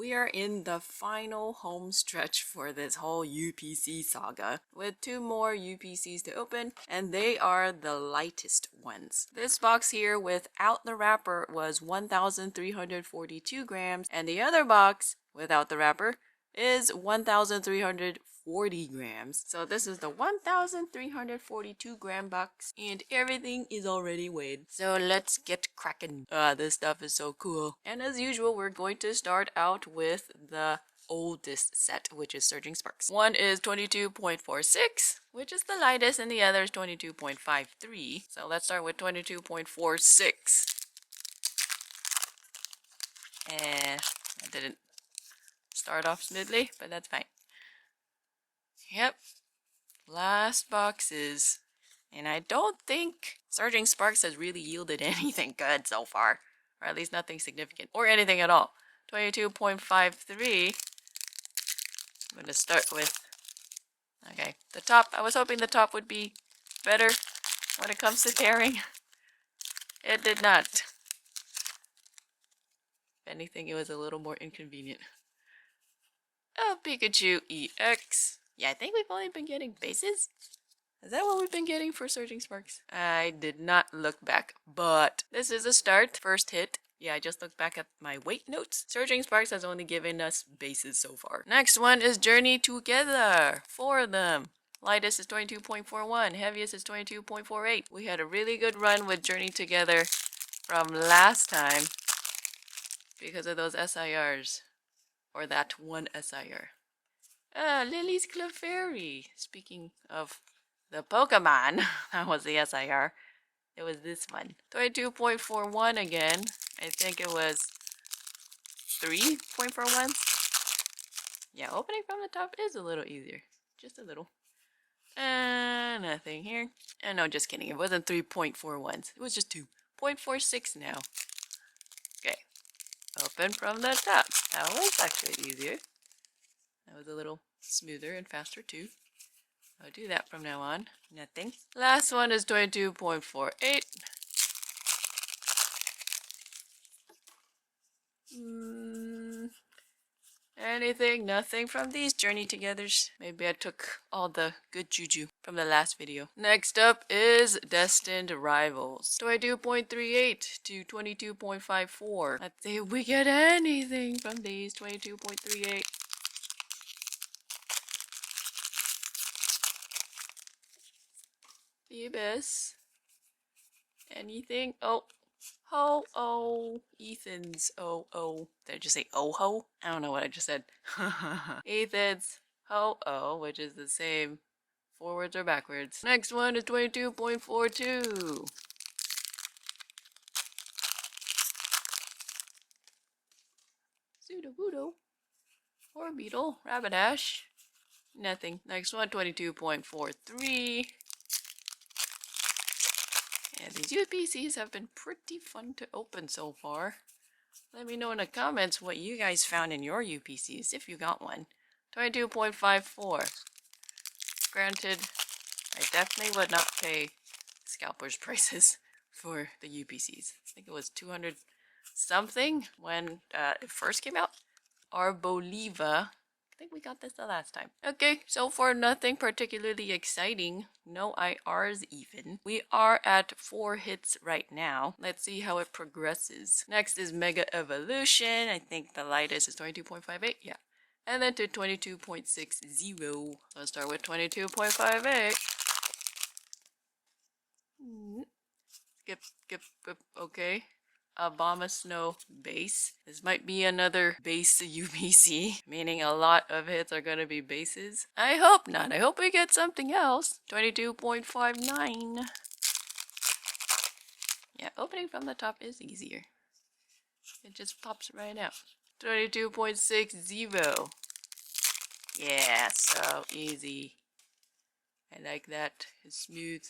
we are in the final home stretch for this whole UPC saga, with 2 more UPCs to open, and they are the lightest ones. This box here without the wrapper was 1,342 grams, and the other box without the wrapper is 1,340 grams. So this is the 1,342 gram box, and everything is already weighed. So let's get cracking. This stuff is so cool. And as usual, we're going to start out with the oldest set, which is Surging Sparks. One is 22.46, which is the lightest, and the other is 22.53. So let's start with 22.46. And I didn't start off smoothly, but that's fine. Yep, last boxes, and I don't think Surging Sparks has really yielded anything good so far, or at least nothing significant, or anything at all. 22.53. I'm going to start with, okay, the top. I was hoping the top would be better when it comes to tearing. It did not. If anything, it was a little more inconvenient. Oh, Pikachu EX. Yeah, I think we've only been getting bases. Is that what we've been getting for Surging Sparks? I did not look back, but this is a start. First hit. Yeah, I just looked back at my weight notes. Surging Sparks has only given us bases so far. Next one is Journey Together. 4 of them. Lightest is 22.41. Heaviest is 22.48. We had a really good run with Journey Together from last time because of those SIRs. Or that one SIR. Lily's Clefairy. Speaking of the Pokemon, that was the SIR. It was this one. 22.41 again. I think it was 3.41. Yeah, opening from the top is a little easier. Just a little. Nothing here. No, just kidding. It wasn't 3.41. It was just 2.46 now. Okay. Open from the top. That was actually easier. That was a little smoother and faster too. I'll do that from now on. Nothing. Last one is 22.48. Anything? Nothing from these Journey Togethers. Maybe I took all the good juju from the last video. Next up is Destined Rivals. 22.38 to 22.54. Let's see if we get anything from these. 22.38. Phoebus. Anything? Oh. Ho-oh. Ethan's oh-oh. Did I just say oh-ho? I don't know what I just said. Ethan's ho-oh, which is the same forwards or backwards. Next one is 22.42. Sudowoodo. Orbeetle. Rapidash. Nothing. Next one, 22.43. And these UPCs have been pretty fun to open so far. Let me know in the comments what you guys found in your UPCs, if you got one. 22.54. Granted, I definitely would not pay scalpers prices for the UPCs. I think it was 200 something when it first came out. Arboliva. I think we got this the last time. Okay, so far nothing particularly exciting. No IRs even. We are at 4 hits right now. Let's see how it progresses. Next is Mega Evolution. I think the lightest is 22.58. Yeah. And then to 22.60. Let's start with 22.58. Skip. Okay. Abomasnow base. This might be another base UPC, meaning a lot of hits are going to be bases. I hope not. I hope we get something else. 22.59. Yeah, opening from the top is easier. It just pops right out. 22.60. Yeah, so easy. I like that. It's smooth.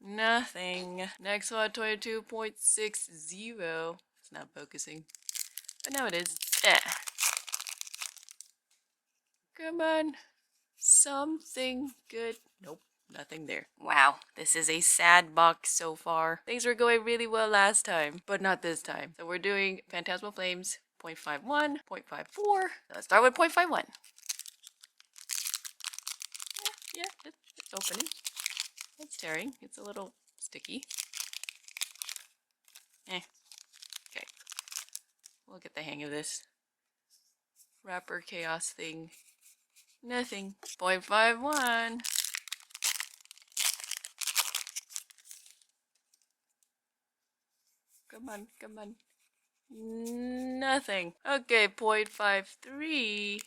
Nothing. Next one, 22.60. It's not focusing. But now it is. Come on. Something good. Nope. Nothing there. Wow. This is a sad box so far. Things were going really well last time, but not this time. So we're doing Phantasmal Flames, 0.51, 0.54. Let's start with 0.51. Yeah, it's opening. It's tearing. It's a little sticky. Okay. We'll get the hang of this. Wrapper chaos thing. Nothing. 0.51. Come on. Nothing. Okay, 0.53.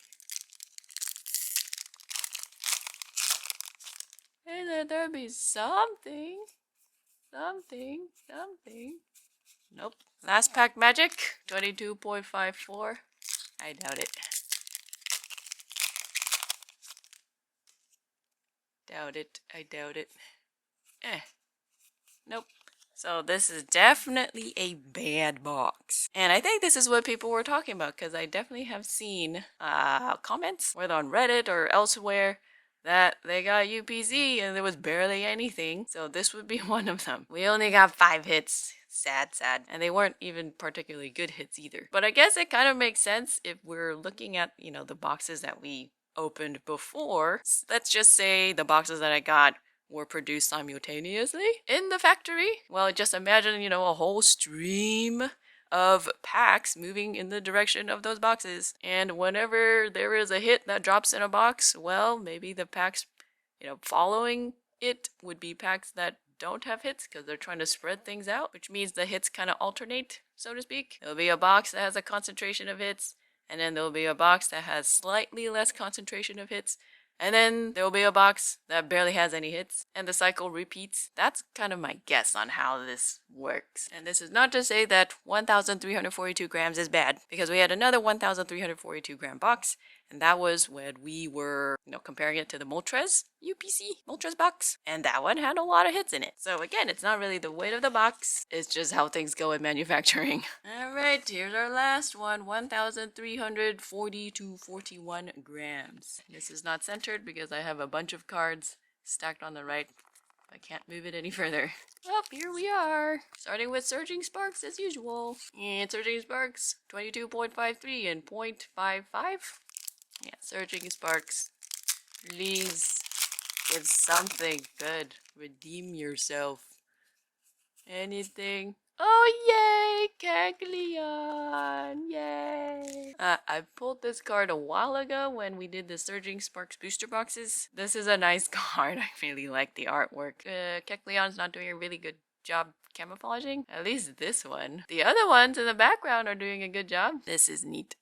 Hey, there'll be something. Something. Nope. Last pack magic. 22.54. I doubt it. I doubt it. Nope. So this is definitely a bad box. And I think this is what people were talking about, because I definitely have seen comments, whether on Reddit or elsewhere, that they got UPC and there was barely anything. So this would be one of them. We only got 5 hits. Sad. And they weren't even particularly good hits either. But I guess it kind of makes sense if we're looking at, the boxes that we opened before. Let's just say the boxes that I got were produced simultaneously in the factory. Well, just imagine, a whole stream of packs moving in the direction of those boxes. And whenever there is a hit that drops in a box, well, maybe the packs, following it would be packs that don't have hits because they're trying to spread things out, which means the hits kind of alternate, so to speak. There'll be a box that has a concentration of hits, and then there'll be a box that has slightly less concentration of hits, and then there'll be a box that barely has any hits, and the cycle repeats. That's kind of my guess on how this works. And this is not to say that 1,342 grams is bad, because we had another 1,342 gram box, and that was when we were, comparing it to the Moltres UPC box, and that one had a lot of hits in it. So again, it's not really the weight of the box, it's just how things go in manufacturing. Alright, here's our last one, 1,340 to 41 grams. This is not centered because I have a bunch of cards stacked on the right. I can't move it any further. Well, here we are. Starting with Surging Sparks as usual. And Surging Sparks, 22.53 and 0.55. Yeah, Surging Sparks. Please give something good. Redeem yourself. Anything. Oh, yay! Kecleon! Yay! I pulled this card a while ago when we did the Surging Sparks booster boxes. This is a nice card. I really like the artwork. Kecleon's not doing a really good job camouflaging. At least this one. The other ones in the background are doing a good job. This is neat.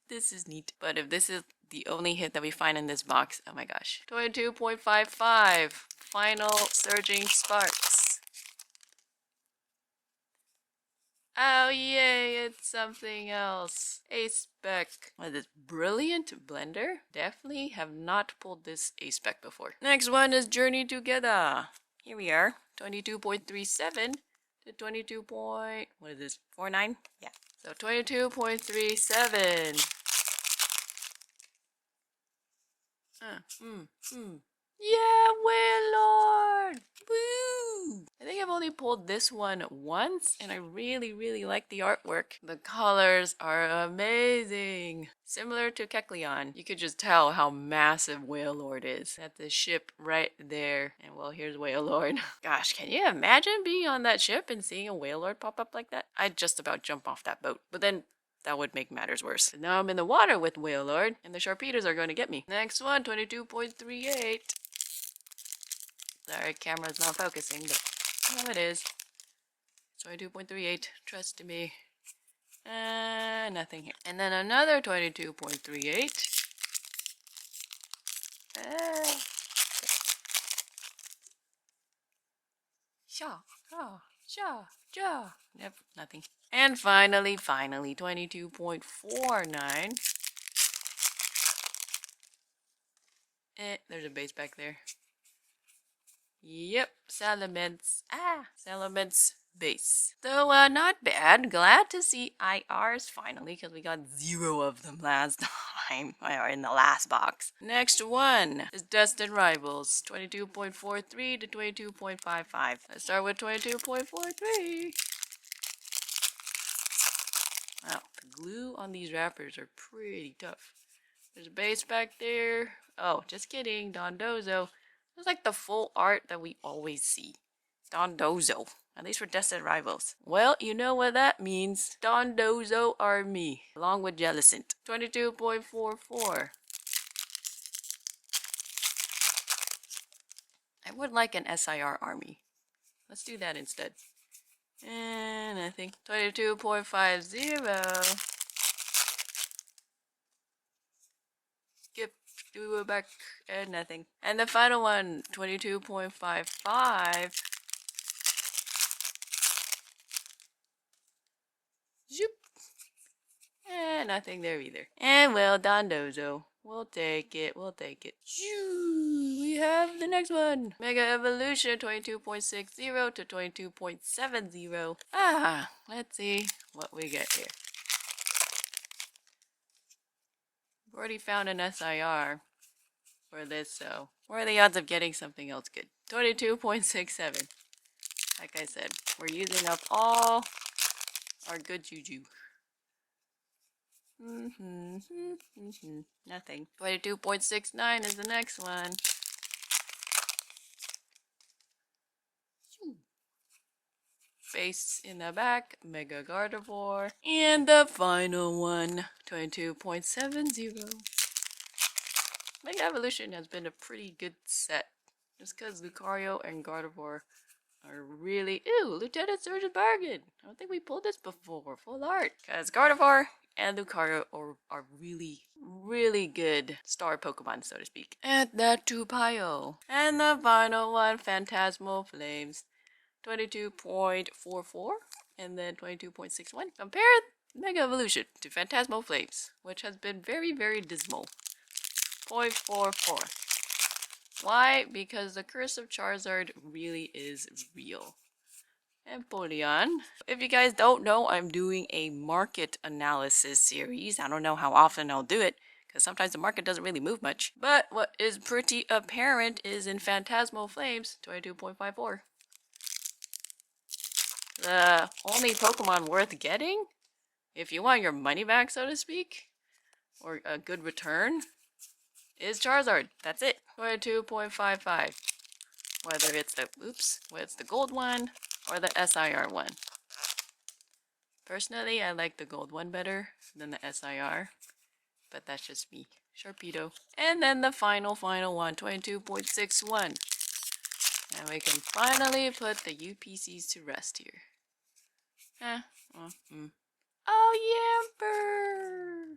But if this is the only hit that we find in this box, oh my gosh. 22.55. Final Surging Sparks. Oh yay, it's something else. A-Spec. What is this? Brilliant Blender? Definitely have not pulled this A-Spec before. Next one is Journey Together. Here we are. 22.37 to 22. What is this? 49? Yeah. So 22.37. Yeah, Wailord! Woo! I think I've only pulled this one once, and I really like the artwork. The colors are amazing. Similar to Kecleon. You could just tell how massive Wailord is. That's the ship right there. And well, here's Wailord. Gosh, can you imagine being on that ship and seeing a Wailord pop up like that? I'd just about jump off that boat. But then that would make matters worse. Now I'm in the water with Wailord, and the Sharpedos are going to get me. Next one, 22.38. Sorry, camera's not focusing, but no, it is. 22.38. Trust me. Nothing here. And then another 22.38. Yep, nothing. And finally, 22.49. There's a base back there. Yep, Salamence. Salamence base. So, not bad. Glad to see IRs finally, because we got 0 of them last time, or in the last box. Next one is Destined Rivals, 22.43 to 22.55. Let's start with 22.43. Wow, the glue on these wrappers are pretty tough. There's a base back there. Oh, just kidding. Dondozo. It's like the full art that we always see. Dondozo. At least for Destined Rivals. Well, you know what that means. Dondozo Army. Along with Jellicent. 22.44. I would like an SIR army. Let's do that instead. And I think 22.50. Skip, do it back, and nothing. And the final one, 22.55. Zoop. And nothing there either. And well, Dondozo. We'll take it, we'll take it. We have the next one. Mega Evolution 22.60 to 22.70. Let's see what we get here. We've already found an SIR for this, so what are the odds of getting something else good? 22.67. Like I said, we're using up all our good juju. Nothing. 22.69 is the next one. Face in the back, Mega Gardevoir. And the final one, 22.70. Mega Evolution has been a pretty good set. Just because Lucario and Gardevoir are really... Ew, Lieutenant Surge's Bargain! I don't think we pulled this before. Full art. Because Gardevoir and Lucario are really, really good star Pokemon, so to speak. And that Tupayo. And the final one, Phantasmal Flames. 22.44 and then 22.61. Compare Mega Evolution to Phantasmal Flames, which has been very, very dismal. 0.44. Why? Because the Curse of Charizard really is real. Empoleon. If you guys don't know, I'm doing a market analysis series. I don't know how often I'll do it, because sometimes the market doesn't really move much. But what is pretty apparent is in Phantasmal Flames, 22.54. The only Pokemon worth getting, if you want your money back, so to speak, or a good return, is Charizard. That's it. 22.55. Whether it's the gold one or the SIR one. Personally, I like the gold one better than the SIR, but that's just me. Sharpedo. And then the final one, 22.61. And we can finally put the UPCs to rest here. Oh, Yamper!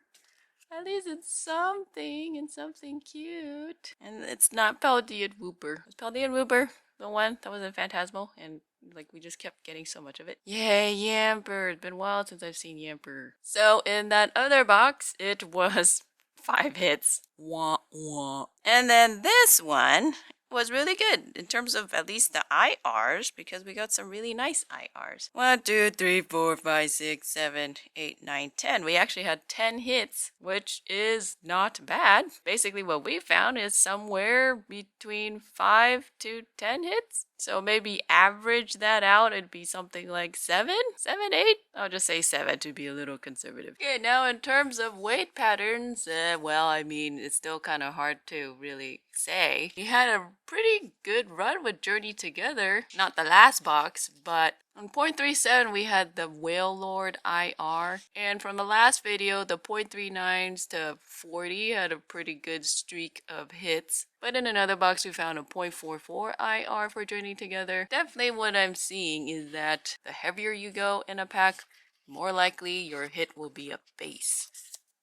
At least it's something, and something cute. And it's not Paldean Wooper. Was Paldean Wooper the one that was in Phantasmal? And like we just kept getting so much of it. Yay, Yamper! It's been a while since I've seen Yamper. So in that other box, it was 5 hits. Wah wah. And then this one was really good in terms of at least the IRs, because we got some really nice IRs. 1, 2, 3, 4, 5, 6, 7, 8, 9, 10. We actually had 10 hits, which is not bad. Basically what we found is somewhere between 5 to 10 hits. So maybe average that out, it'd be something like 7, 8? I'll just say 7 to be a little conservative. Okay, now in terms of weight patterns, well, I mean, it's still kind of hard to really say. We had a pretty good run with Journey Together. Not the last box, but on 0.37 we had the Whale Lord IR. And from the last video, the 0.39s to 40 had a pretty good streak of hits. But in another box we found a 0.44 IR for Journey Together. Definitely what I'm seeing is that the heavier you go in a pack, more likely your hit will be a base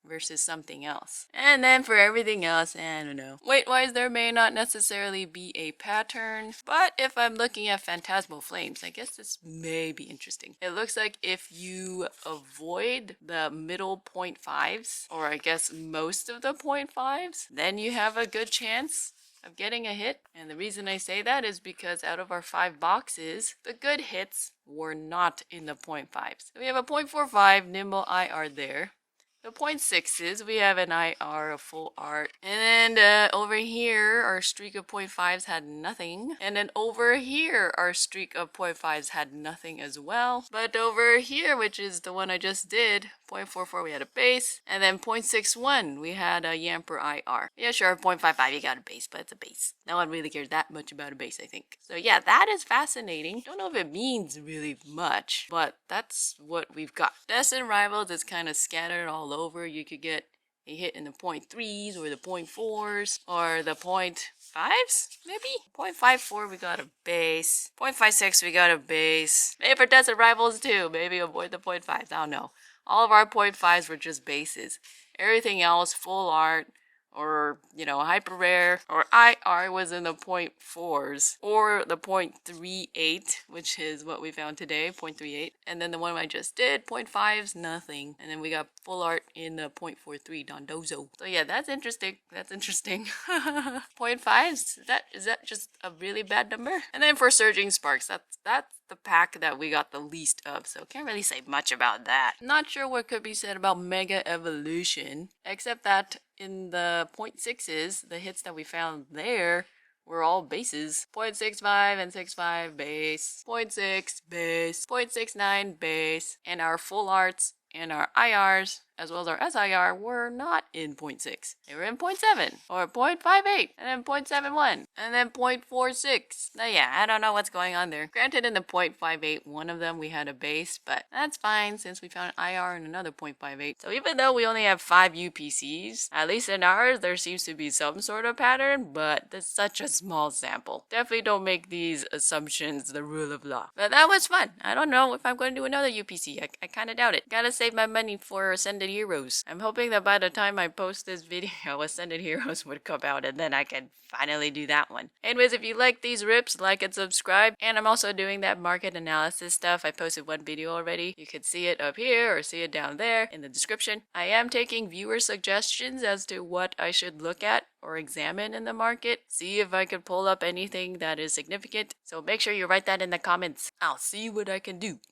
versus something else. And then for everything else, I don't know. Weight-wise, there may not necessarily be a pattern, but if I'm looking at Phantasmal Flames, I guess this may be interesting. It looks like if you avoid the middle 0.5s, or I guess most of the 0.5s, then you have a good chance of getting a hit. And the reason I say that is because out of our 5 boxes, the good hits were not in the 0.5s. So we have a 0.45 Nimble IR there. the 0.6s, we have an IR, a full art. And then over here, our streak of 0.5s had nothing. And then over here, our streak of 0.5s had nothing as well. But over here, which is the one I just did, 0.44, we had a base. And then 0.61, we had a Yamper IR. Yeah, sure, 0.55, you got a base, but it's a base. No one really cares that much about a base, I think. So yeah, that is fascinating. Don't know if it means really much, but that's what we've got. Destined Rivals is kind of scattered all over. You could get a hit in the 0.3s or the 0.4s or the 0.5s, maybe? 0.54, we got a base. 0.56, we got a base. Maybe for Destined Rivals too. Maybe avoid the 0.5s. I don't know. All of our 0.5s were just bases. Everything else, full art, or, you know, hyper rare, or IR was in the 0.4s, or the 0.38, which is what we found today, 0.38. And then the one I just did, 0.5s, nothing. And then we got full art in the 0.43 Dondozo. So yeah, that's interesting. That's interesting. 0.5s, is that just a really bad number? And then for Surging Sparks, that's the pack that we got the least of, so can't really say much about that. Not sure what could be said about Mega Evolution, except that in the 0.6s, the hits that we found there were all bases. 0.65 and 65 base, 0.6 base, 0.69 base, and our full arts and our IRs, as well as our SIR, were not in 0.6. They were in 0.7, or 0.58, and then 0.71, and then 0.46. Now yeah, I don't know what's going on there. Granted, in the 0.58, one of them we had a base, but that's fine since we found an IR in another 0.58. So even though we only have 5 UPCs, at least in ours, there seems to be some sort of pattern, but that's such a small sample. Definitely don't make these assumptions the rule of law. But that was fun. I don't know if I'm going to do another UPC. I kind of doubt it. Gotta save my money for Ascended Heroes. I'm hoping that by the time I post this video, Ascended Heroes would come out and then I can finally do that one. Anyways, if you like these rips, like and subscribe. And I'm also doing that market analysis stuff. I posted one video already. You could see it up here or see it down there in the description. I am taking viewer suggestions as to what I should look at or examine in the market. See if I can pull up anything that is significant. So make sure you write that in the comments. I'll see what I can do.